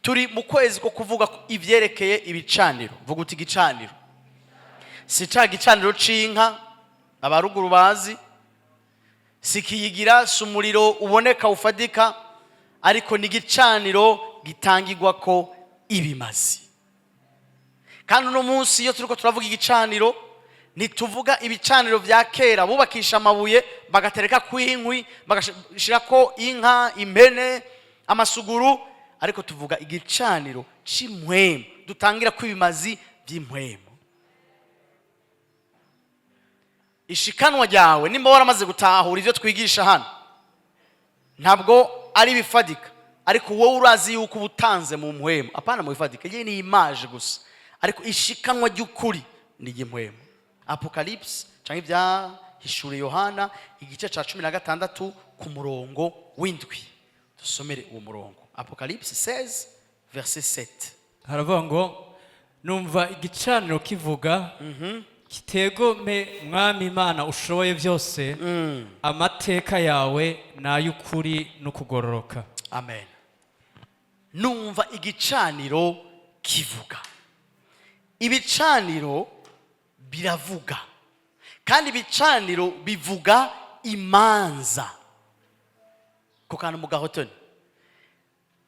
turi mu kwezi ko kuvuga ivyerekeye ibicaniro. Vuga uti igicaniro si ca gicaniro c'inka abaruguru bazi, sikiyigira sumuriro uboneka ufadika, ariko ni igicaniro gitangirwa ko ibimazi. Kandi uno munsi iyo turiko turavuga igicaniro ntituvuga ibicaniro vya kera bubakisha amabuye bagatereka kwinkwi bagashirako inka, impene, amasuguru, ariko tuvuga igicaniro c'impwemu dutangira kwibimazi vy'impwemu. Ishikanwa ryawe nimba waramaze gutahura ivyo twigisha hano, ntabwo ari bifadika, ariko wowe urazi yuko ubutanze mu mpwemu. Apana mu bifadika, ye ni image gusa, ariko ishikanwa ry'ukuri ni impwemu. Apocalypse canke vya hishure Yohana igice ca 16 ku murongo w'indwi. Dusomere uwo murongo. Apocalypse 16 verset 7. Haravuga ngo numva igicaniro kivuga kitegome mwami Imana ushoboye byose, amateka yawe nay'ukuri no kugororoka. Amen. Numva igicaniro kivuga. Ibicaniro biravuga, kandi ibicaniro bivuga imanza. Ko kana mu gahotoni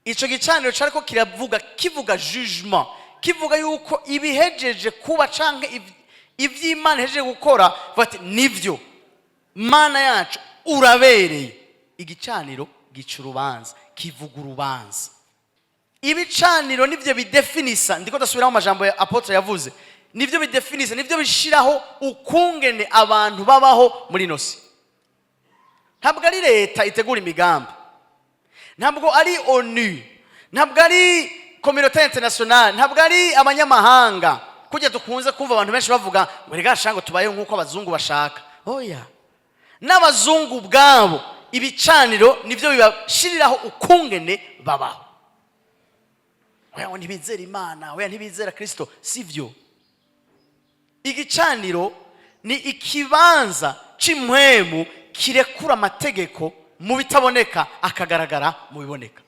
ico gicaniro cariko kiravuga, kivuga jugement, kivuga yuko ibihejeje kuba canke ivy'Imana hejeje gukora bati nivyo Mana yacu urabereye. Igicaniro gica urubanza, kivuga urubanza. Ibicaniro nivyo bidefinisa, ndiko dasubira mu majambo ya apotre yavuze, nivyo bidefinisa, nivyo bishiraho ukungene abantu babaho muri nosi. Ntabwo ari leta itegura imigambi, ntabwo ari ONU, ntabwo ari communauté internationale, ntabwo ari abanyamahanga kujya dukunze kumva abantu benshi bavuga ngo rega shango tubayeho nkuko abazungu bashaka. Oya, n'abazungu bwabo ibicaniro nivyo bibashiriraho ukungene babaho. Oya ntibizera Imana, oya ntibizera Kristo, sivyo. Igicaniro ni ikibanza c'impwemu kirekura amategeko mu bitaboneka akagaragara mu biboneka.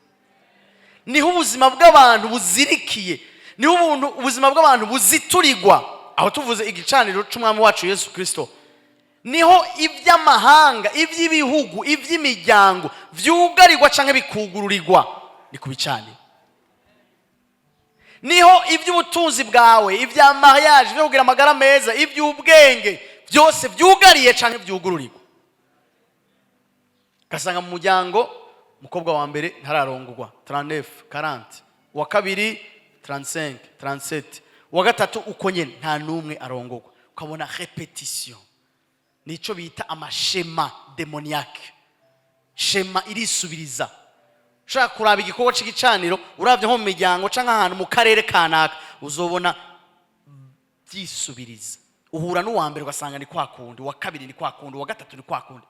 Niho ubuzima bw'abantu buzirikiye, niho ubuzima bw'abantu buziturirwa. Aho tuvuze igicaniro c'umwami wacu Yesu Kristo, niho ivy'amahanga, ivy'ibihugu, ivy'imiryango vyugarirwa canke bikugururirwa, ni kubicaniro. Niho ivy'ubutunzi bwawe, ivya mariage, byo kugira amagara meza, ivy'ubwenge byose vyugariye canke vyugururirwa. Kasanga mu muryango mukobwa wa mbere ntararongorwa 39 40, wa kabiri 35 37, wa gatatu uko nyene nta numwe arongorwa. Ukabona repetition, nico bita amashema demoniaque. Shema irisubiriza. Shaka kuraba igikorwa c'igicaniro uravye nko mu miryango canke ahantu mu karere kanaka, uzobona byisubiriza. Uhura n'uwa mbere ugasanga ni kwa kundi, wa kabiri ni kwa kundi, wa gatatu ni kwa kundi.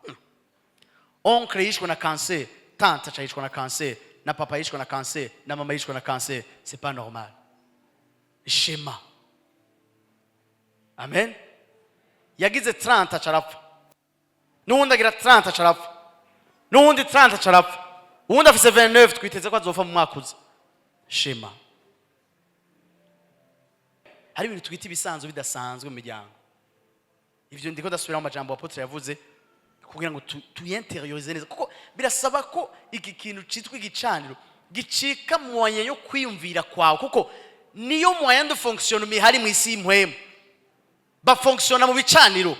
Oncle yishwe na cancer, tante yishwe na cancer, na papa yishwe na cancer, na mama yishwe na cancer. C'est pas normal. Shema. Amen. Yagize 30 carapfa, n'uwundi agira 30 carapfa, n'uwundi 30 carapfa, uwundi afise 29 twiteze ko azofa mu mwaka uza. Shema. Hari ibintu twita ibisanzwe bidasanzwe mu miryango. Ivyo ndiko dasubira mu majambo apotre yavuze kugira ngo tuyinteriorize neza, kuko birasaba ko iki kintu citwa igicaniro gicika moyen yo kwiyumvira kwawe, kuko niyo moyen de fonction mihari mu isi impwemu ba fonctiona mu bicaniro.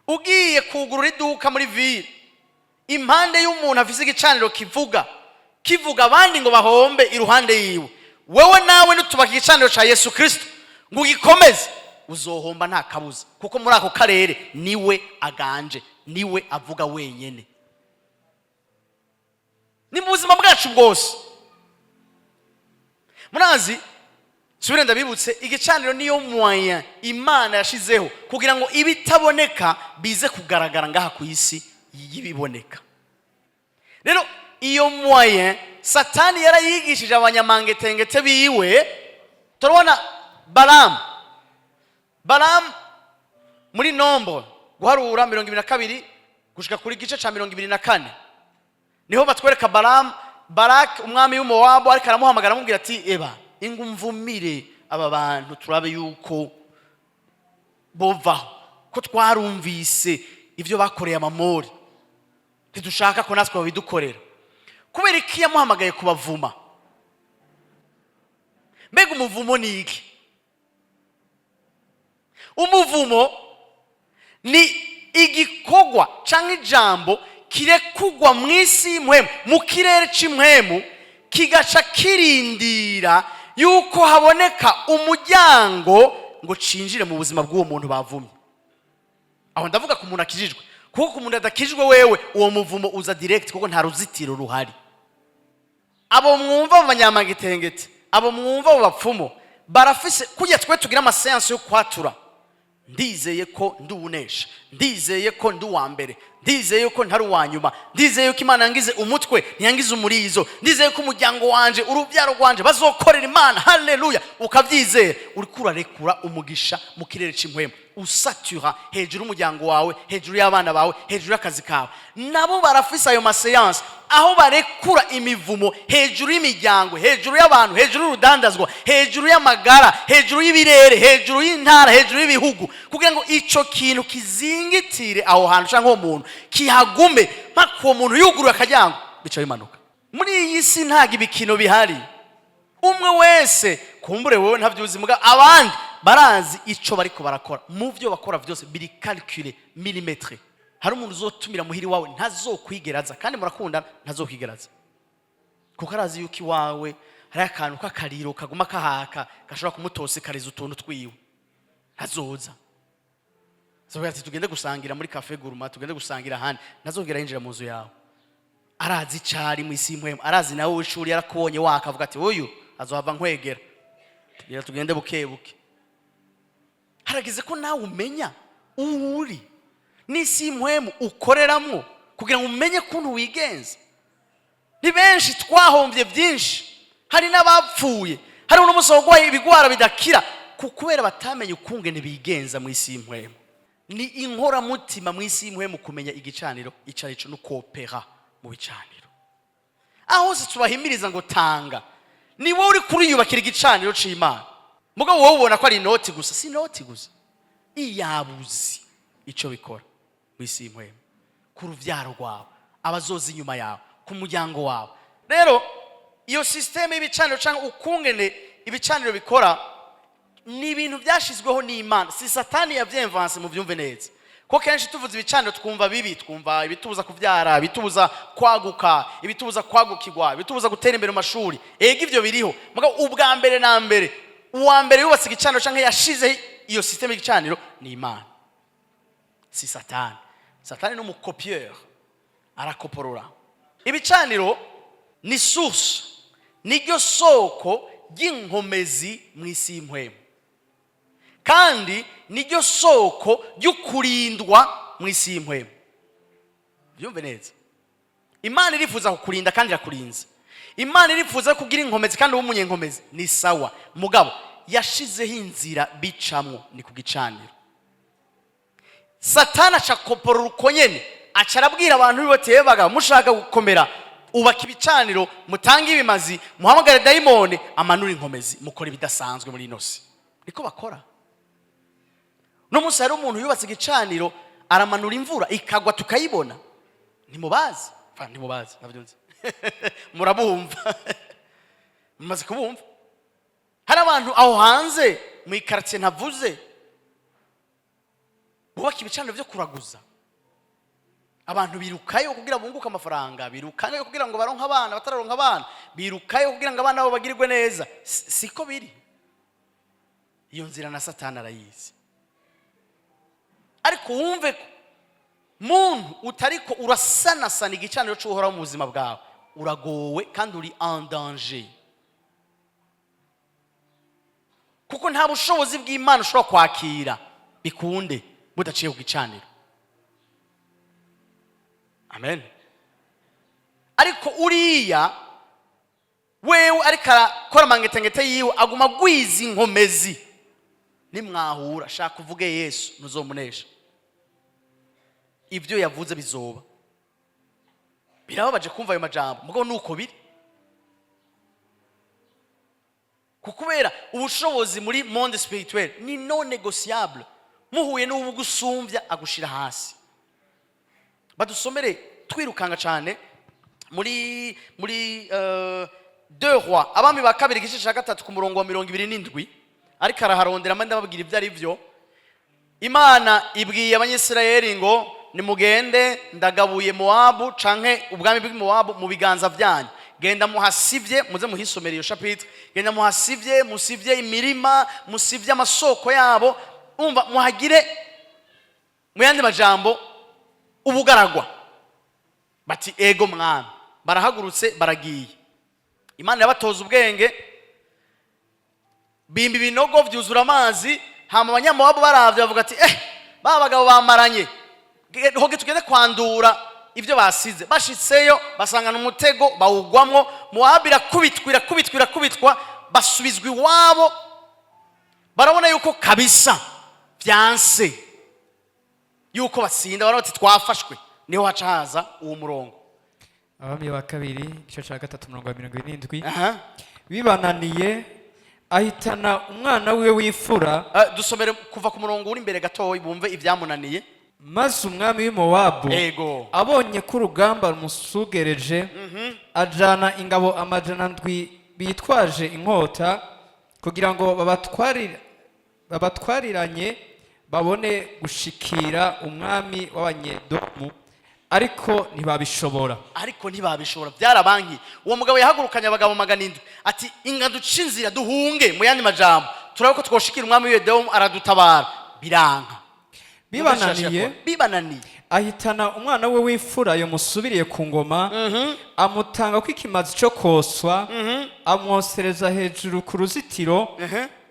Ugiye kugurura iduka muri ville, impande y'umuntu afise igicaniro kivuga abandi ngo bahombe iruhande yiwe, wewe nawe nutubaka igicaniro ca Yesu Kristo ngo gikomeze, uzohomba nta kabuza, kuko muri ako karere niwe aganje, niwe avuga wenyene. Ni mu buzima bwacu bwose. Munazi subire ndabibutse, igicaniro niyo moyen Imana yashizeho kugira ngo ibitaboneka bize kugaragara ngaha ku isi y'ibiboneka. Rero iyo moyen Satani yarayigishije abanyamangetengete biwe. Turabona Balaam muri Nombre guharura 22 gushika kuri gice ca 24, niho batwereka Balaam Baraki umwami w'Umuwabu ariko aramuhamagara amubwira ati eba ingumvumire aba bantu turabe yuko bovaho ko twarumvise ibyo bakoreye Amamori ntidushaka ko natwe babidukorera. Kubera iki yamuhamagaye kubavuma? Mbega umuvumo ni iki? Umuvumo ni igikorwa cyangwa ijambo kirekugwa mu isi y'imwemu, mu kirere cy'imwemu, kigaca kirindira yuko haboneka umuryango ngo cinjire mu buzima bw'uwo muntu bavumye. Aho ndavuga ku muntu akijijwe, kuko ku muntu adakijwe wewe uwo muvumo uza direct kuko nta ruzitiro ruhari. Abo mwumva abanyamagitengete, abo mwumva abo bapfumo barafise kujya twe tugira amaseanse yo kwatura. Ndizeye ko nduwunesha, ndizeye ko nduwa mbere, ndizeye ko ntari uwa nyuma, ndizeye ko Imana yangize umutwe ntiyangize umurizo, ndizeye ko umuryango wanje urubyaro rwanje bazokorera Imana. Haleluya! Ukabyizera uri kurarekura umugisha mu kirere cy'imwemu, usatura hejuru umuryango wawe, hejuru y'abana bawe, hejuru y'akazi kawe. Nabo barafise ayo maseanse aho barekura imivumo hejuru y'imiryango, hejuru y'abantu, hejuru y'urudandazwa, hejuru y'amagara, hejuru y'ibirere, hejuru y'intara, hejuru y'ibihugu, kugira ngo ico kintu kizingitire aho hantu cyangwa uwo muntu kihagume mpaka uwo muntu yugurura akajyango bica bimanuka. Muri iyi si ntago ibikino bihari. Umwe wese kumbure wowe ntavyuzi muga abandi barazi ico bariko barakora. Mu byo bakora byose biri calculer millimetre. Hari umuntu uzotumira muhiri wawe ntazokwigeraza, kandi murakundana ntazokwigeraza, kuko arazi yuko iwawe hari akantu k'akariro kaguma kahaka gashobora kumutosekariza utuntu twiwe. Ntazoza zovuga ati tugende gusangira muri cafe Guruma, tugende gusangira ahandi, ntazogera yinjira mu nzu yawe. Arazi cari mu isi y'imwemu, arazi nawe w'ishuri yarakubonye wakavuga ati uyu azohava nkwegera, tugira tugende bukebuke. Haragize ko nawe umenya uri n'isi y'imwemu ukoreramwo kugira ngo umenye kuntu wigenza. Ni benshi twahombye byinshi, hari n'abapfuye, hari n'umusogwaye ibigwara bidakira kubera batamenye ukungene bigenza mu isi y'imwemu. Ni inkora mutima mu isi y'imwemu kumenya igicaniro icarico no kopera mu bicaniro. Aho se tubahimiriza ngo tanga, ni wowe uri kuri yubakira igicaniro c'Imana. Mugabo wowe ubona ko ari inoti gusa, si inoti gusa. Iyabuzi ico bikora mu isi y'imwemu, ku ruvyaro rwawe, abazoza inyuma yawe, ku muryango wawe. Rero iyo systeme y'ibicaniro cyangwa ukungene ibicaniro bikora ni ibintu byashizweho n'Imana. Si Satani yavyemvanse mu byumve neza. Ko kenshi tuvuze ibicaniro twumva bibi, twumva ibitubuza kuvyara, ibitubuza kwaguka, ibitubuza kwagukirwa, ibitubuza gutera imbere mu mashuri. Ega ivyo biriho. Mugabo ubwa mbere na mbere, uwa mbere yubatse igicaniro cyangwa yashize iyo systeme y'igicaniro ni Imana. Si Satani. Satani no mukopieur arakoporora. Ibicaniro ni source, niryo soko ry'inkomezi mu isi y'imwemu, kandi niryo soko ry'ukurindwa mu isi y'imwemu. Byumve neza. Imana irifuza kukurinda kandi irakurinze. Imana irifuza kugira inkomezi kandi umunyenkomezi ni sawa. Mugabo yashizeho inzira bicamwo ni ku gicaniro. Satani acakoporora uko nyene, acarabwira abantu bibote baga mushaka gukomera, ubaka ibicaniro, mutanga ibimazi, muhamagare daimone amanura inkomezi, mukora ibidasanzwe muri inosi. Niko bakora. No munsi hari umuntu yubatse igicaniro aramanura imvura ikagwa tukayibona. Ntimubazi? Ntimubazi, navyunze. Murabumva. Mumaze kubumva. Hari abantu aho hanze mu ikartier ntavuze bubaka ibicaniro byo kuraguza. Abantu birukayo kugira bunguke amafaranga, birukayo kugira ngo baronke abana, batararonka abana, birukayo kugira ngo abana babo bagirirwe neza. Siko biri. Iyo nzira na Satani arayizi. Ariko wumve ko muntu utariko urasanasana igicaniro cy'uhoraho mu buzima bwawe, uragowe kandi uri en danger. Kuko nta bushobozi bw'Imana ushobora kwakira bikunde budaciye ku gicaniro. Amen. Ariko uriya wewe ariko arakora mangetengete yiwe aguma gwiza inkomezi. Nimwahura shaka kuvuge Yesu nuzomunesha. Ibyo yavuze bizoba. Birababaje kumva ayo majambo, mugabo nuko biri. kubera ubushobozi muri monde spirituel ni non négociable. Muhuye n'ubugusumbya agushira hasi. Badusomere twirukanga cyane muri 2 Rois, abami ba kabiri igice cya 3 ku murongo wa 27, ariko araharondera amande bababwira ibyo ari byo. Imana ibwiye abanyisirayeli ngo nimugende ndagabuye Moabu canke ubwami bw'i Moabu mu biganza byanyu. Genda muhasivye, muze muhisomera iyo chapitre. Genda muhasivye, musivye imirima, musivye amasoko yabo. Umva muhagire mu yandi majambo ubugaragwa. Bati ego mwami. Barahagurutse baragiye. Imana yabatoza ubwenge, bimba ibinogo vyuzura amazi, hama abanyamoabu baravye bavuga ati ba bagabo bamaranye, hoge tugende kwandura ibyo basize. Bashitseyo basangana umutego bawugwamwo, Moabu irakubitwa basubizwa iwabo. Barabona yuko kabisa byanse yuko batsinda, barabona ati twafashwe. Niho haca haza uwo murongo. Abami ba kabiri igice cya 3 umurongo wa 27. Bibananiye ahitana umwana wiwe w'ifura. Dusomere kuva ku murongo uri imbere gatoyi bumve ibyamunaniye. Maze umwami w'Imowabu abonye ko urugamba rumusugereje, ajana ingabo 700 bitwaje inkota kugira ngo babatwariranye babone gushikira umwami w'Abanyedomu, ariko ntibabishobora. Byarabanki. Uwo mugabo yahagurukanye abagabo 700 ati inga duce inzira duhunge, mu yandi majambo turabe ko twoshikira umwami w'Edomu aradutabara. Biranka. Bibananiye ahitana umwana we w'ifura yo musubiriye ku ngoma, amutanga ko ikimazi cyo koswa, amwosereza hejuru ku ruzitiro.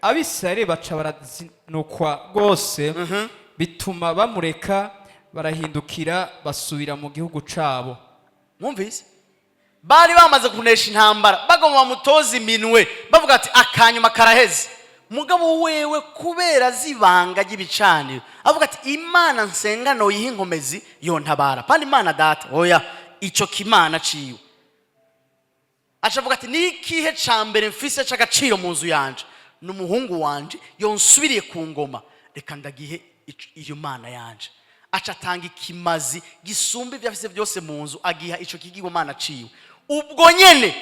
Abisirayeli baca barazinukwa rwose, bituma bamureka barahindukira basubira mu gihugu cabo. Mwumvise? Bari bamaze kunesha intambara, bagomba mutoza iminwe bavuga ati akanyuma karaheze. Mugabo wewe kubera zibanga ry'ibicaniro avuga ati Imana nsengano y'inkomezi yontabara. Kandi Imana data oya ico kimana ciwe. Acavuga ati nikihe cambere mfise c'agaciro mu nzu yanje, n'umuhungu wanje yonsubiriye ku ngoma, reka ndagihe iyo Mana yanje. Aca atanga ikimazi gisumba ibyo afise byose mu nzu, agiha ico kigirwamana ciwe. Ubwo nyene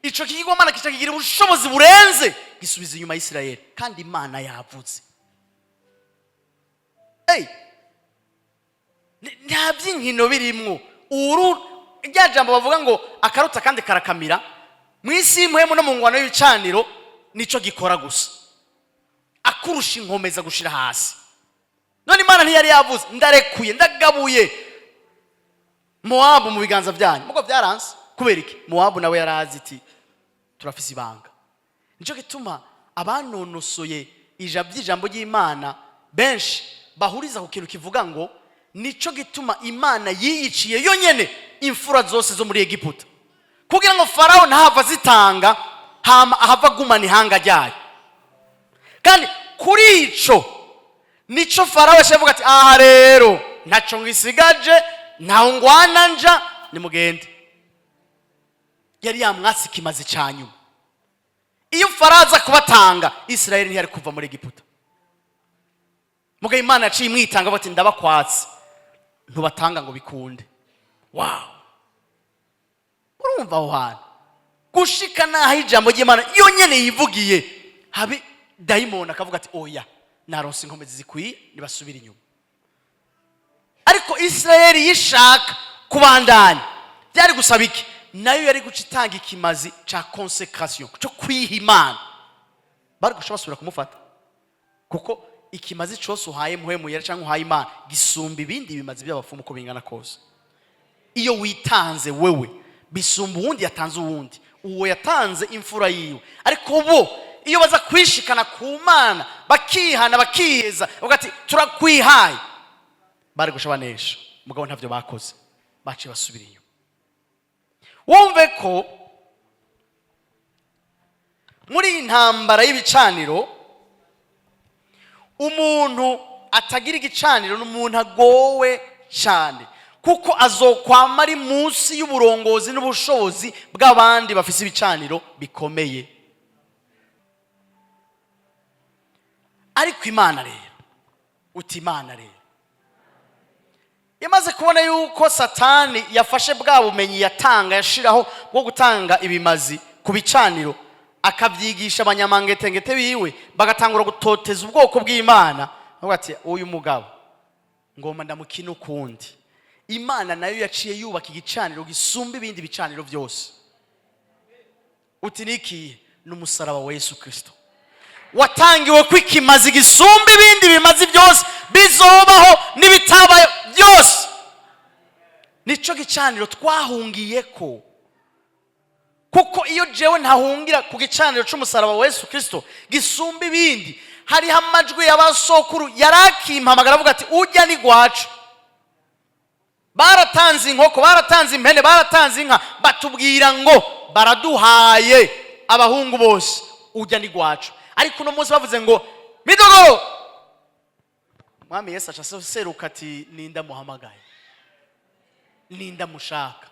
ico kigirwamana kigira ubushobozi burenze gisubiza inyuma y'Isirayeli, kandi Imana yavuze. Nta by'inkino birimwo. Rya jambo bavuga ngo akaruta kandi karakamira, mw'isi y'impuhemu no mu ngwano y'ibicaniro nico gikora gusa, akurusha inkomeza gushira hasi. None Imana ntiyari yavuze ndarekuye ndagabuye Moabu mu biganza byanyu? Mugo byaranse. Kubera iki? Moabu nawe yarazi iti turafise ibanga. Nico gituma abanonosoye ijambo ry'Imana benshi bahuriza ku kintu kivuga ngo nico gituma Imana yiyiciye yonyene imfura zose zo muri Egiputa, kugira ngo Farao ntahava zitanga hama ahava gumana ihanga ryayo. Kandi kuri ico nico Farao yashavuga ati aha rero ntaco ngisigaje, ntaho ngwana nja, nimugende. Yari yamwatsi kimazi cyanyuma. Iyo Farao aza kubatanga, Isirayeli ntiyari kuva muri Egiputa. Muga Imana yaciye imwitanga bati ndabakwatsi, ntubatanga ngo bikunde. Wow. Urumva aho hantu gushika naho ijambo ry'Imana iyo nyene yivugiye, habe daimoni akavuga ati oya naronse inkomezi zikwiye nibasubira inyuma. Ariko Isirayeli yishaka kubandanya, byari gusaba iki? Nayo yari guca itanga ikimazi ca consecration cyo kwiha Imana. Bari gushobora basubira kumufata, kuko ikimazi cyose uhaye muhemu yari cyangwa uhaye Imana gisumba ibindi bimazi by'abafumu ko bingana kose. Iyo witanze wewe bisumba uwundi yatanze uwundi, uwo yatanze imfura yiwe. Ariko bo iyo baza kwishikana ku Mana bakihana bakiyeza bavuga ati turakwihaye, bari gushabanesha. Mugabo ntavyo bakoze, baciye basubira inyuma. Wumve ko muri intambara y'ibicaniro umuntu atagira igicaniro n'umuntu agowe cyane, kuko azokwama ari munsi y'uburongozi n'ubushobozi bw'abandi bafise ibicaniro bikomeye. ariko imana rero uti imana rero imaze kubona yuko satani yafashe bwa bumenyi yatanga yashiraho bwo gutanga ibimazi ku bicaniro akabyigisha abanyamangetengete biwe bagatangura gutoteza ubwoko bw'Imana, avuga ati uyu mugabo ngoma ndamukina ukundi. Imana nayo yaciye yubaka igicaniro gisumba ibindi bicaniro byose. Uti niki? N'umusaraba wa Yesu Kristo watangiwe kwikimazi gisumba ibindi bimazi byose bizobaho n'ibitabaye byose. Nico gicaniro twahungiyeko, kuko iyo jewe ntahungira ku gicaniro cy'umusaraba wa Yesu Kristo gisumba ibindi, hariho amajwi y'abasokuru yarakimpamagara avuga ati ujya ni gwacu. Baratanze inkoko, baratanze impene, baratanze inka, batubwira ngo baraduhaye abahungu bose, ujya ni gwacu. Ariko uno munsi bavuze ngo midogo, Mwami Yesu aca seruka ati ninda muhamagaye, ninda mushaka.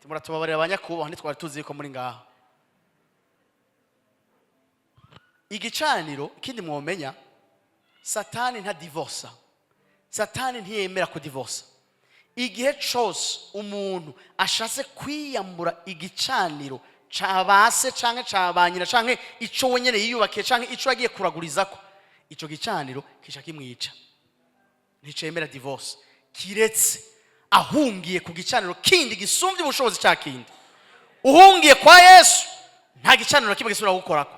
Muratubabarira abanyakubaho ntitwari tuzi ko muri ngaha. Igicaniro kindi mwomenya, satani nta divorce. Satani ntiyemera ku divorce. Igihe cyose umuntu ashatse kwiyambura igicaniro cabase canke cabanyina canke ico wenyene yiyubakiye canke ico yagiye kuragurizako, ico gicaniro kisha kimwica. Nticemera divorce kiretse ahungiye ku gicaniro kindi gisumbye ubushobozi cya kindi. Uhungiye kwa Yesu nta gicaniro kimwe gisubira gukorako.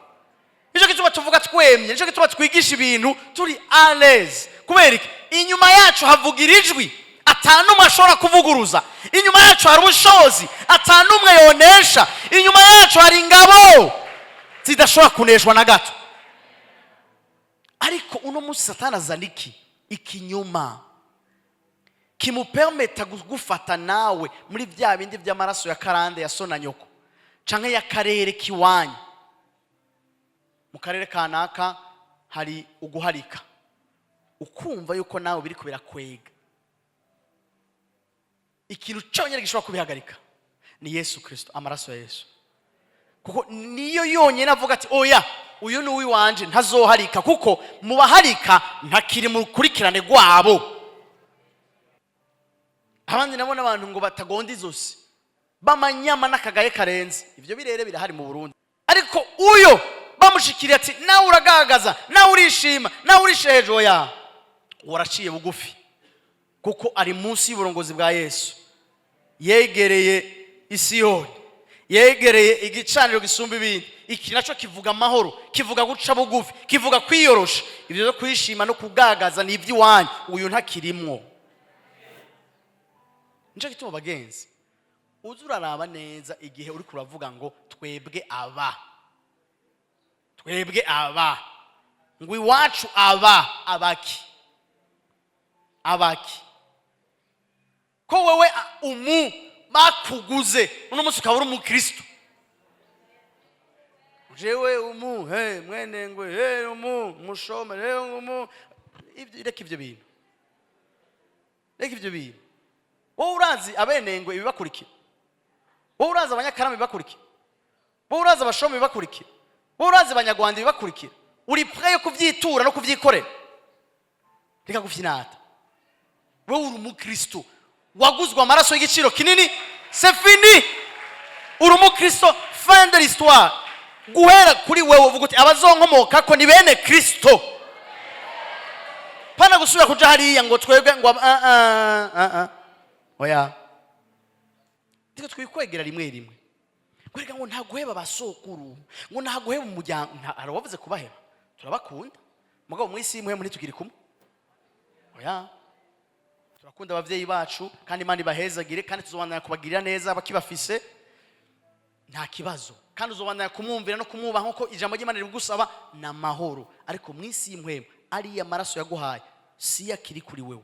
Nico gituma tuvuga twemye, nico gituma twigisha ibintu turi à l'aise. Kubera iki? Inyuma yacu havugira ijwi atanumwe ashobora kuvuguruza. Inyuma yacu hari ubushobozi atanumwe yonesha. Inyuma yacu hari ingabo zidashobora kuneshwa na gato. Ariko uno munsi satani azana ikinyuma kimupermeta gufata nawe muri bya bindi by'amaraso ya karande ya sona nyoko canke ya karere kiwanyu. Mu karere kanaka hari uguharika, ukumva yuko nawe biri kubera kwega. Ikintu cyonyine gishobora kubihagarika ni Yesu Kristo, amaraso ya Yesu. Kuko niyo yonyine avuga ati oya uyu ni uwiwanje ntazoharika, kuko mu baharika ntakiri mu kurikirane gwabo. Abandi nabona abantu ngo batagonda izosi bamanyama n'akagaye karenze. Ibyo birere birahari mu Burundi. Ariko uyo bamushikiriye ati nawe uragagaza, nawe urishima, nawe urishejo ya waraciye bugufi, kuko ari munsi y'uburongozi bwa Yesu. Yegereye Isiyoni, yegereye igicaniro gisumba ibindi. Iki naco kivuga amahoro, kivuga guca bugufi, kivuga kwiyorosha. Ibyo byo kwishima no kugagaza ni iby'iwanyu, uyu ntakirimwo. Nje gituma bagenzi uzuraraba neza igihe uri kuravuga ngo twebwe aba ngo iwacu abaki ko wewe bakuguze uno munsi ukaba uri umukristo. Jewe mwene ngwe mushome reka ibyo bintu, reka ibyo bintu. Wowe urazi abenengwe ibibakurikira, wowe urazi abanyakarama ibibakurikira, wowe urazi abashome ibibakurikira, wowe urazi abanyarwanda ibibakurikira. Uri prêt yo kuvyitura no kuvyikorera? Reka gufyinata. Wowe uri umukristo waguzwa amaraso y'igiciro kinini, c'est fini. Uri umukristo, fin de l'histoire. Guhera kuri wewe uvuga uti abazonkomoka ko ni bene Kristo. Pana gusubira kuja hariya ngo twebwe ngo oya. Tiko twikwegera rimwe. Kwereka ngo nta guheba basokuru, ngo nta guheba umuryango, arabavuze kubaheba. Turabakunda. Mugabo mwisi imwe muri tukiri kumwe. Oya. Turakunda abavyeyi bacu kandi Imana ibahezagire, kandi tuzobandanya kubagirira neza bakibafise. Nta kibazo. Kandi uzobandanya kumwumvira no kumwubaha nkuko ijambo ry'Imana rigusaba na mahoro. Ariko mwisi imwe ari amaraso yaguhaye si yakiri kuri wewe.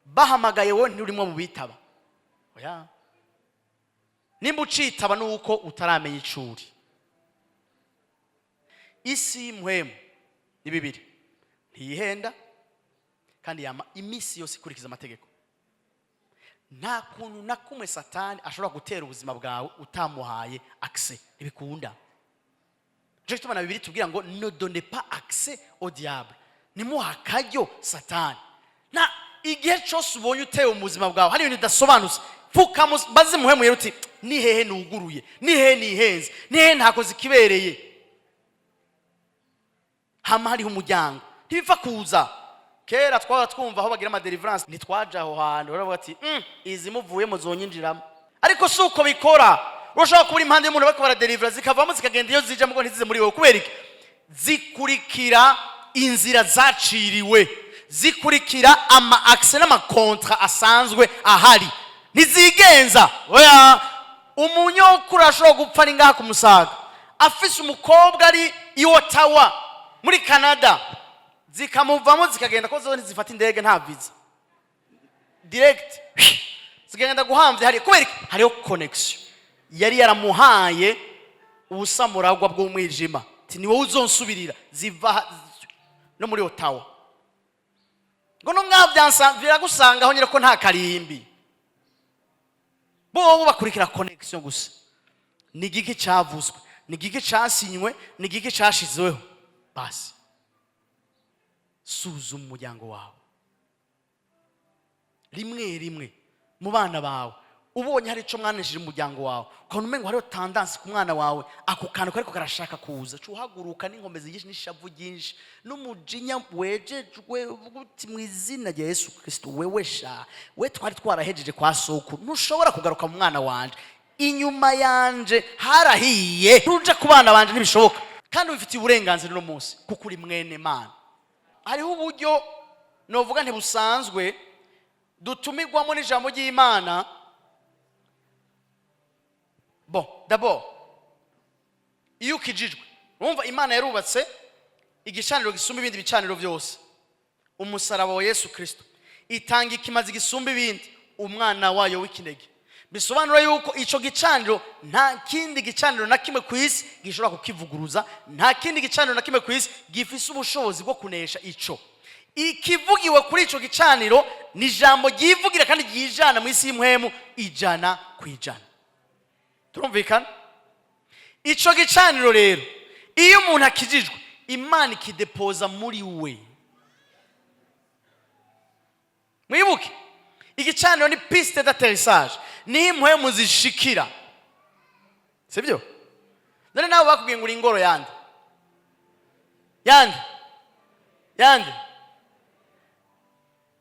Bahamagaye wowe nturimo mu bitaba. Oya. Nimba ucitaba nuko utaramenya icuri. Isi mpwemu ni bibiri. Ntiyihenda kandi yama imisi yose ikurikiza amategeko. Nta kuntu na kumwe satani ashobora gutera ubuzima bwawe utamuhaye access. Ibikunda. je gituma na Bibiliya tubwira ngo ne donnez pas accès au diable, nimuha akaryo satani. Na igihe cyose ubonye uteye mu buzima bwawe hari ibintu bidasobanutse, pfuka baze muhemu yera uti ni hehe nuguruye, ni hehe nihenze, ni hehe ntakoze kibereye. Hama hariho umuryango ntibipfa kuza. Kera twaba twumva aho bagira ama deliverance ntitwaje aho hantu uravuga ati izi muvuye muzonyinjiramo, ariko si uko bikora. Urashobora kubura impande y'umuntu bariko baradelivera zikavamo zikagenda iyo zija mugo ntizize muri wowe. Kubera iki? Zikurikira inzira zaciriwe, zikurikira ama accès n'amakontra asanzwe ahari, ntizigenza. Oya, umunyokuru ashobora gupfa ari ngaha ku Musaga afise umukobwa ari i Ottawa muri Canada, zikamuvamo zikagenda ko zone zifata indege nta visa direct zigenda guhamvya hari. Kubera iki? Hariho connection yari yaramuhaye ubusamuragwa bw'umwijima, ati ni wowe uzonsubirira, ziva no muri Ottawa. Ngo no ngavyansa biragusanga aho nyira ko nta karimbi, bo bakurikira connection gusa. Ni giki cyavuzwe, ni giki cyasinywe, ni giki cyashizweho. Basi suzuma umuryango wawe rimwe mu bana bawe. Ubonye hari ico mwaneshije umuryango wawe, ukabona umengo hariho tendance ku mwana wawe, ako kantu kariko karashaka kuza, cuhaguruka n'inkomezi nyinshi n'ishavu ryinshi n'umujinya wejejwe, uti mu izina rya Yesu Kristo wewe sha we twari twarahejeje kwa soko, ntushobora kugaruka mu mwana wanje, inyuma yanje harahiye, ntuje ku bana banje ntibishoboka. Kandi ubifitiye uburenganzira no munsi kuko uri mwene Mana. Hariho uburyo novuga ntibusanzwe dutumirwamo n'ijambo ry'Imana. Bon, d'abord iyo ukijijwe urumva Imana yarubatse igicaniro gisumba ibindi bicaniro byose, umusaraba wa Yesu Kristo, itanga ikimazi gisumba ibindi, umwana wayo w'ikinege. Bisobanura yuko ico gicaniro nta kindi gicaniro na kimwe ku isi gishobora kukivuguruza, nta kindi gicaniro na kimwe ku isi gifise ubushobozi bwo kunesha ico. Ikivugiwe kuri ico gicaniro ni ijambo ryivugira kandi ryijana mu isi y'imwemu ijana kwijana. Turumvikana? Ico gicaniro rero iyo umuntu akijijwe, Imana ikidepoza muri we. Mwibuke igicaniro ni piste d'atterrissage, ni imwemu zishikira, sibyo? None nawe bakubwiye ngo uri ingoro yande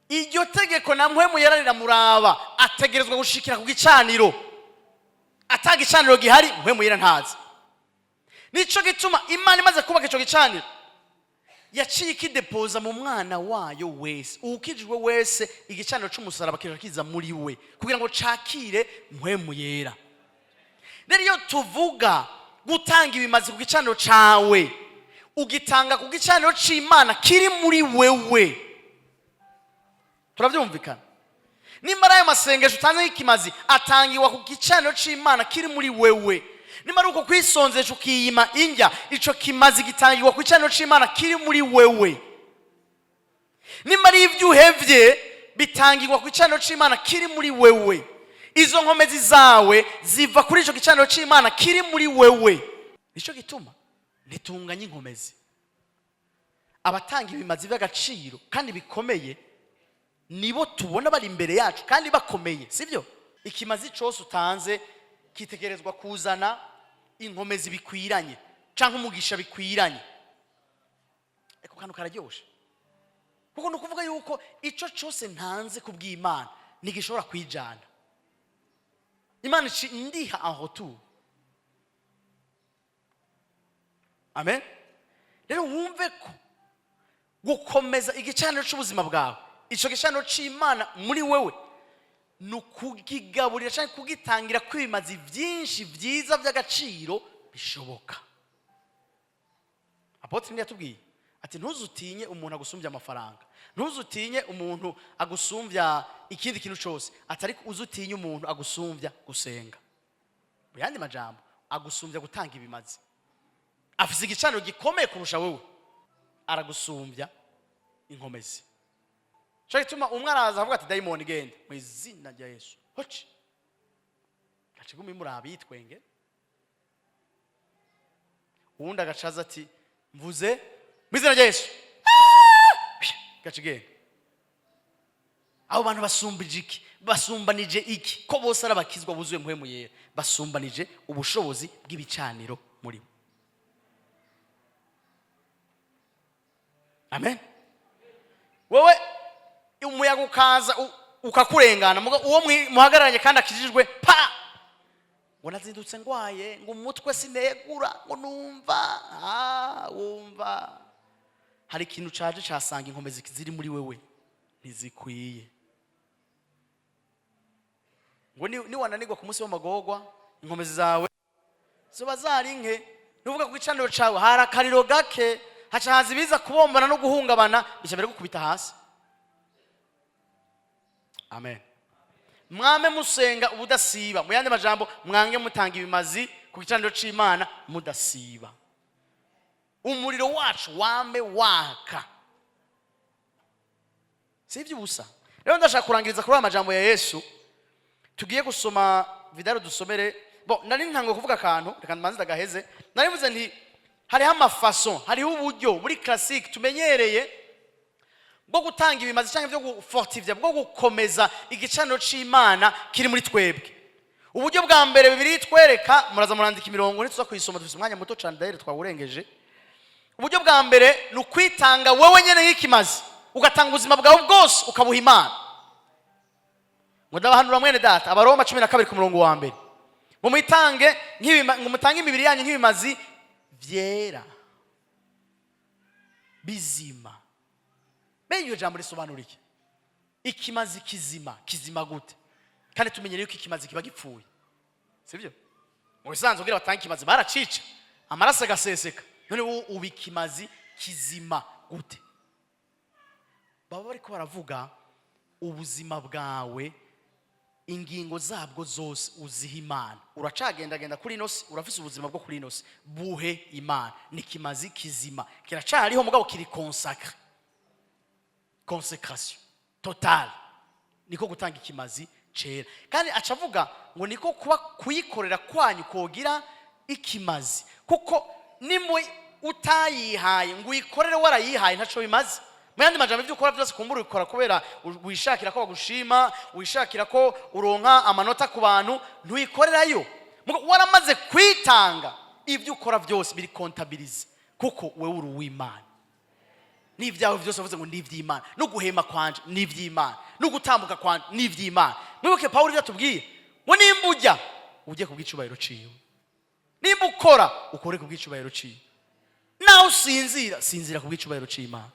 iryo tegeko na mwemu yararira muraba ategerezwa gushikira ku gicaniro. Ataga icaniro gihari mwemu yera ntazi. Nico gituma Imana imaze kubaka ico gicaniro yaciye ikidepoza mu mwana wayo wese. Ukijijwe wese igicaniro cy'umusaraba kiza muri we kugira ngo cakire mwemu yera. Rero iyo tuvuga gutanga ibimazi ku gicaniro cawe, ugitanga ku gicaniro c'Imana kiri muri wewe. Turavyumvikana? Nimara ayo masengesho utanze ikimazi atangiwa ku gicaniro c'Imana kiri muri wewe. Nimara uko kwisonzesha ukiyima injya, ico kimazi gitangiwa ku gicaniro c'Imana kiri muri wewe. Nimara ivyo uhevye bitangirwa ku gicaniro c'Imana kiri muri wewe. Izo nkomezi zawe ziva kuri ico gicaniro c'Imana kiri muri wewe. Nico gituma nitunganye inkomezi. Abatanga ibimazi by'agaciro kandi bikomeye nibo tubona bari imbere yacu kandi bakomeye, sivyo? Ikimazi cyose utanze kitegerezwa kuzana inkomezi bikwiranye canke umugisha bikwiranye. Eko kantu kararyoshe kuko nukuvuga yuko ico cyose ntanze kubw'Imana nigishobora kwijana. Imana indiha en retour. Amen. Rero wumve ko gukomeza igicaniro cy'ubuzima bwawe, ico gicaniro c'Imana muri wewe, nukugigaburira cyangwa kugitangira kwimazi byinshi byiza by'agaciro bishoboka. Apotre ndi yatubwiye ati ntuzutinye umuntu agusumbya amafaranga, ntuzutinye umuntu agusumbya ikindi kintu cyose, atari uzutinye umuntu agusumbya gusenga. Buyandi majambo agusumbya gutanga ibimazi. Afise igicaniro gikomeye kurusha wewe, aragusumbya inkomezi. Cyo gituma umwana araza avuga ati daimoni gende mu izina rya Yesu. Hoci gaciguma imurabi yitwenge. uwundi agacaza ati mvuze mu izina rya Yesu gacigenda. Abo bantu basumbije iki? Basumbanije iki? Ko bose arabakizwa buzuye mpwemu yera, basumbanije ubushobozi bw'ibicaniro muri bo. Amen. Wowe umuyaga ukaza ukakurengana, uwo muhagararanye kandi akijijwe pa, ngo nazindutse ngwaye, ngo umutwe sinegura, ngo numva wumva hari ikintu caje casanga inkomezi ziri muri wewe ntizikwiye. Ngo ni wananirwa ku munsi w'amagorwa, inkomezi zawe zoba zari nke. Nuvuga ku gicaniro cawe hari akariro gake, haca haza ibiza kubombana no guhungabana, bishabere gukubita hasi. Amen. Mwame musenga ubudasiba, mu yandi majambo mwange mutanga ibimazi ku gicaniro c'Imana mudasiba. Umuriro wacu wame waka, sivyo busa. Rero ndashaka kurangiriza kuri amajambo ya Yesu. Tugiye gusoma vidaro dusomere. Nari ntango kuvuga akantu, reka manzi ndagaheze. Narivuze nti hariho amafason, hariho uburyo muri classique tumenyereye bwo gutanga ibimazi cyangwa byo gufortifya, bwo gukomeza igicaniro c'Imana kiri muri twebwe. Uburyo bwa mbere bibiri twereka, muraza murandika imirongo nituza kuyisoma, dufise umwanya muto cyane daire twawurengeje. Uburyo bwa mbere ni ukwitanga wewe nyene nk'ikimazi, ugatanga ubuzima bwawe bwose ukabuha Imana. Ngo ndabahanura mwene data, Abaroma 12 ku murongo wa mbere, ngo mutange imibiri yanyu nk'ibimazi vyera bizima. Iyo jambo risobanura iki? Ikimazi kizima gute? Kandi tumenyereye ko ikimazi kiba gipfuye, sivyo? Mu bisanzwe kugira batange ikimazi baracica, amaraso agaseseka. None ubikimazi kizima gute? Baba bariko baravuga ubuzima bwawe, ingingo zabwo zose uziha Imana. Uracagendagenda kuri inosi, urafise ubuzima bwo kuri inosi, buhe Imana. Ni kimazi kizima, kiracariho mugabo kiri consacré. Consécration totale niko gutanga ikimazi cera. Kandi acavuga ngo niko kuba kuyikorera kwanyu kogira ikimazi, kuko nimwe utayihaye ngo uyikorere warayihaye ntaco bimaze. Muyandi majambo ibyo ukora byose kumbura ukora kubera wishakira ko bagushima, wishakira ko uronka amanota ku bantu, ntuyikorerayo. Waramaze kwitanga, ibyo ukora byose biri comptabilize, kuko wewe uri uw'Imana. N'ibyawe byose uvuze ngo ni ivy'Imana, no guhema kwanje ni ivy'Imana, no gutambuka kwanje ni ivy'Imana. Mwibuke Paulo yatubwiye ngo nimba ujye kubw'icubahiro ciwe, nimba ukora ukore kubw'icubahiro ciwe, naho usinzira kubw'icubahiro c'Imana,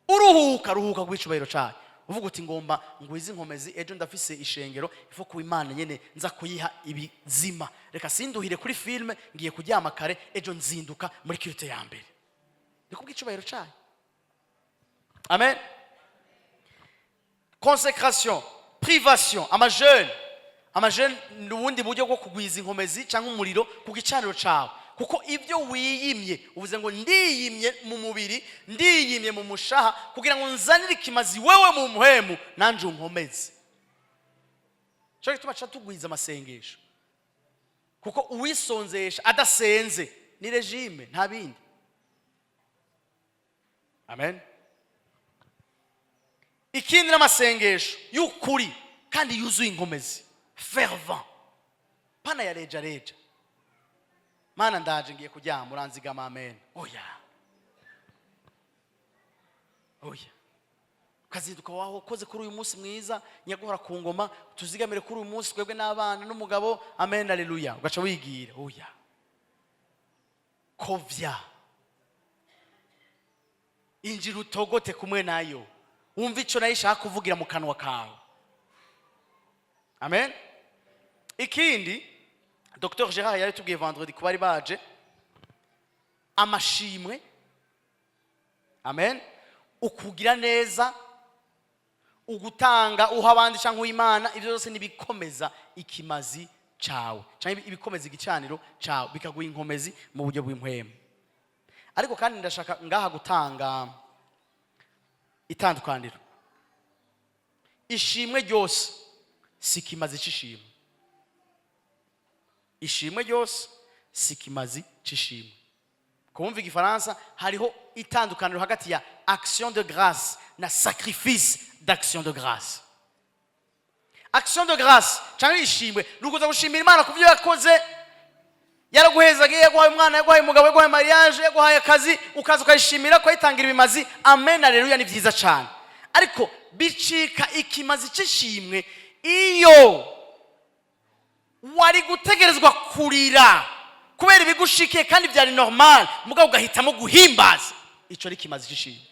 uruhuka kubw'icubahiro cayo. Uvuga uti ngomba ngwize inkomezi, ejo ndafise ishengero, ifo ku Imana nyene nza kuyiha ibizima. Reka sinduhire kuri filme, ngiye kuryama kare, ejo nzinduka muri kirute ya mbere. Kubw'icubahiro cayo. Amen. Consécration, privation, amajene n'ubundi buryo bwo kugwiza inkomezi cyangwa umuriro ku gicaniro cawe, kuko ibyo wiyimye, uvuze ngo ndiyimye mu mubiri, ndiyimye mu mushaha, kugira ngo nzanire ikimazi wewe mu muhemu nanje unkomeze. Cyo gituma tugwiza amasengesho, kuko uwisonzesha adasenze ni regime nta bindi. Amen. Ikindi n'amasengesho y'ukuri kandi yuzuye inkomezi, fervent, pana ya reja. Mana ndaje ngiye kuryama, uranzigama. Amen. Oya. Ukazinduka waho koze kuri uyu munsi mwiza, nyaguhora ku ngoma, tuzigamire kuri uyu munsi twebwe n'abana n'umugabo. Amen, haleluya. Ugaca wigira. Oya. Kovya. Injira utogote kumwe nayo, wumva ico nayo ishaka kuvugira mu kanwa kawe. Amen. Ikindi Dr Gerard yari tubwiye vendredi ku bari baje, amashimwe. Amen. Ukugira neza, ugutanga uha abandi cyangwa uw'Imana, ibyo byose nibikomeza ikimazi cawe cyangwa ibikomeza igicaniro cawe, bikaguha inkomezi mu buryo bw'impwemu. Ariko kandi ndashaka ngaha gutanga itandukaniro. Ishimwe ryose si kimazi c'ishimwe. Ishimwe ryose si ikimazi c'ishimwe. Kumva igifaransa hariho itandukaniro hagati ya action de grâce na sacrifice d'action de grâce. Action de grâce cyangwa ishimwe nukuza gushimira Imana kuvyo yakoze, yaraguhezaga, yaguhaye umwana, yaguhaye umugabo, yaguhaye mariage, yaguhaye akazi, ukaza ukayishimira ko yitangira ibimazi. Amen, haleluya, ni vyiza cyane. Ariko bicika ikimazi c'ishimwe iyo wari gutegerezwa kurira kubera ibigushikiye kandi byari normal, mugabo ugahitamo guhimbaza. Ico ari ikimazi c'ishimwe.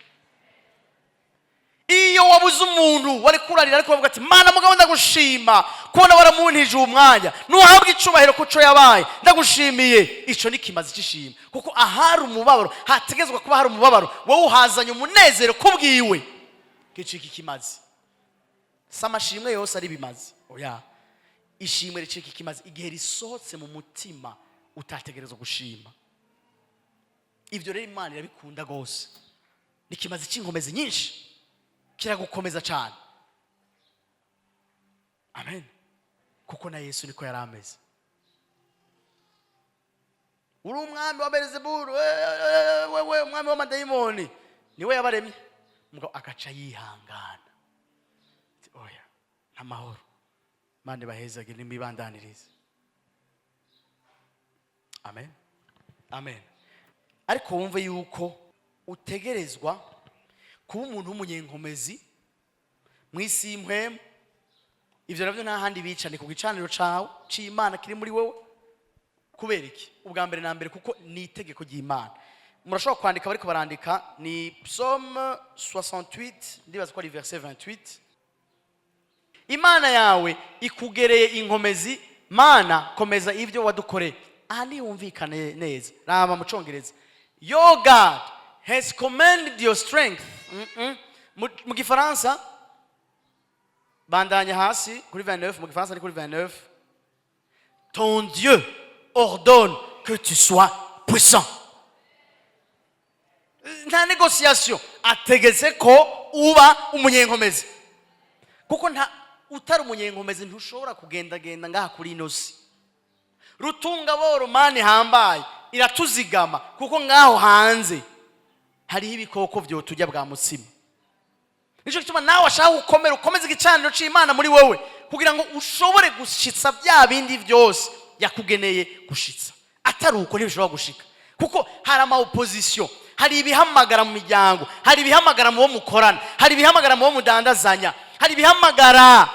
Iyo wabuze umuntu wari kurarira ariko bavuga ati Mana mugabo ndagushima kubona waramuntije umwanya, nuhabwa icubahiro kuco yabaye, ndagushimiye. Ico ni kimazi c'ishimwe, kuko ahari umubabaro hategezwa kuba hari umubabaro, wowe uhazanye umunezero kubwiwe. Gicika ikimazi. Samashimwe yose ari bimazi. Oya, ishimwe ricika ikimazi igihe risohotse mu mutima utategerezwa gushima. Ivyo rero Imana irabikunda gose. Ni kimazi c'inkomezi nyinshi, kiragukomeza cyane. Amen. Kuko na Yesu niko yari ameze. Uri umwami wa Belzebulu, wewe umwami wa madayimoni, niwe yabaremye. Mugabo akaca yihangana. Oya, ntamahoro. Mane bahezage n'imibandanirize. Amen. Amen. Ariko wumve yuko utegerezwa kuba umuntu w'umunyenkomezi mw'isi y'impwemu. Ivyo navyo nta handi bicane ku gicaniro cawe c'Imana kiri muri wowe. Kubera iki? Ubwa mbere na mbere kuko ni itegeko ry'Imana. Murashobora kwandika bariko barandika ni Psaume 68, ndibaza ko ari verset 28. Imana yawe ikugereye inkomezi, Mana komeza ivyo wadukoreye. Aha niyumvikane neza. Raba mu Congereza. Your God has commanded your strength. Mu Gifaransa bandanya hasi kuri 29, mu Gifaransa ni kuri 29. Ton Dieu ordonne que tu sois puissant. Nta négociation, ategetse ko uba umunyenkomezi. Kuko nta utari umunyenkomezi ntushobora kugenda ngaha kuri inosi. Rutunga boro mane hambaye iratuzigama, kuko ngaho hanze hariho ibikoko byo tujya bwa mutsima. Nico gituma nawe ashaka gukomera, ukomeza igicaniro c'Imana muri wewe kugira ngo ushobore gushitsa bya bindi byose yakugeneye gushitsa. Atari uko ntibishobora gushika, kuko hari ama opposition, hari ibihamagara mu miryango, hari ibihamagara mu bo mukorana, hari ibihamagara mu bo mudandazanya, hari ibihamagara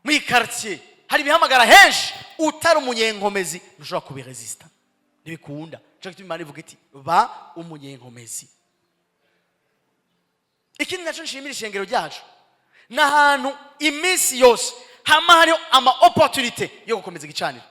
mu quartier, hari ibihamagara henshi. Utari umunyenkomezi ntushobora kubiresista, ntibikunda. Nico gituma Imana ivuga iti ba umunyenkomezi. Ikindi naco nshimira ishengero ryacu, n'ahantu imisi yose hama hariho ama opportunité yo gukomeza igicaniro.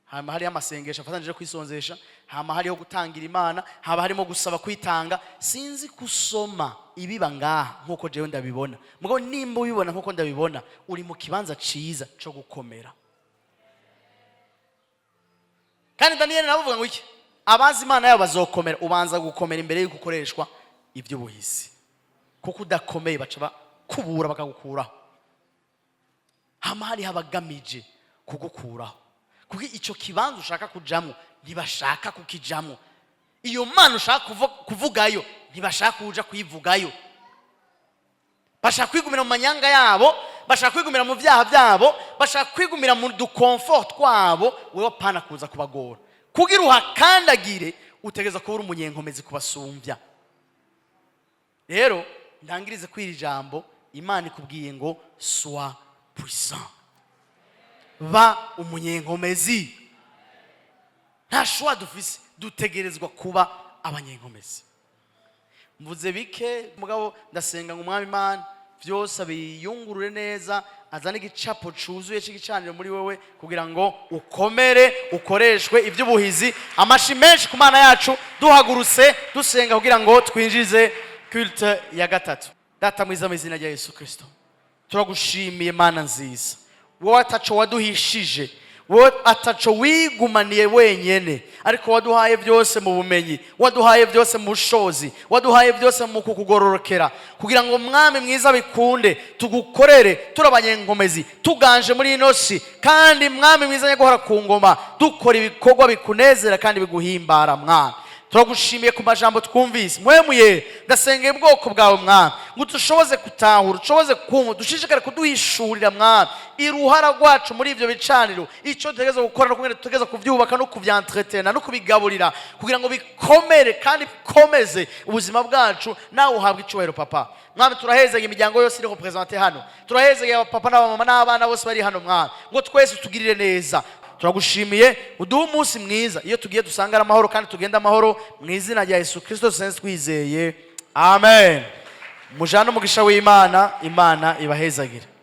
Hama hariho amasengesho afatanije kwisonzesha, hama hariho gutangira Imana, haba harimo gusaba kwitanga. Sinzi kusoma ibiba ngaha nkuko jewe ndabibona, mugabo nimba ubibona nkuko ndabibona, uri mu kibanza ciza cyo gukomera. Kandi Daniel navuga ngo iki? Abazi Imana yabo bazokomera. Ubanza gukomera imbere y'uko ukoreshwa ivy'ubuhisi, kuko udakomeye baca bakubura bakagukuraho. Hama hari habagamije kugukuraho, kuko ico kibanza ushaka kujamwo ntibashaka kukijamwo. Iyo Mana ushaka kuvugayo ntibashaka kuja kuyivugayo. Bashaka kwigumira mu manyanga yabo, bashaka kwigumira mu vyaha byabo, bashaka kwigumira mu dukomfort twabo. Wewe pana kuza kubagora kugira uhakandagire, utegeza kuba uri umunyenkomezi kubasumbya. Rero ndangirize kwiri jambo, Imana ikubwiye ngo sois puissant, ba umunyenkomezi. Nta shwa dufise, dutegerezwa kuba abanyenkomezi. Mvuze bike mugabo ndasenga ngo Umwami Imana vyose abiyungurure neza, azane igicapo cuzuye c'igicaniro muri wewe kugira ngo ukomere, ukoreshwe ivy'ubuhizi. Amashi menshi ku Mana yacu, duhagurutse dusenga kugira ngo twinjize culte ya gatatu. Data mwiza mu izina rya Yesu Kristo, turagushimiye Mana nziza, wowe ataco waduhishije, wowe ataco wigumaniye wenyene, ariko waduhaye byose mu bumenyi, waduhaye byose mu bushobozi, waduhaye byose mu kukugororokera, kugira ngo mwami mwiza bikunde tugukorere turabanyengomezi tuganje muri ino si, kandi mwami mwiza nyaguhora ku ngoma dukora ibikorwa bikunezera kandi biguhimbara. Mwami turagushimiye ku majambo twumvise, mwemuye ndasengeye ubwoko bwawe mwami ngo dushoboze gutahura, dushoboze kumva, dushishikare kuduhishurira mwami iruhara rwacu muri ivyo bicaniro, ico dutegereza gukora no kumwe dutegereza kuvyubaka no kuvyantretainer no kubigaburira kugira ngo bikomere kandi bikomeze ubuzima bwacu, nawe uhabwe icubahiro papa. Mwami turahezeye imiryango yose iri represente hano, turahezeye abapapa n'abamama n'abana bose bari hano mwami, ngo twese tugirire neza. Turagushimiye uduhe umunsi mwiza, iyo tugiye dusanga amahoro kandi tugenda amahoro, mu izina rya Yesu Kristo dusenze twizeye, amen. Mujana umugisha w'Imana, Imana ibahezagire.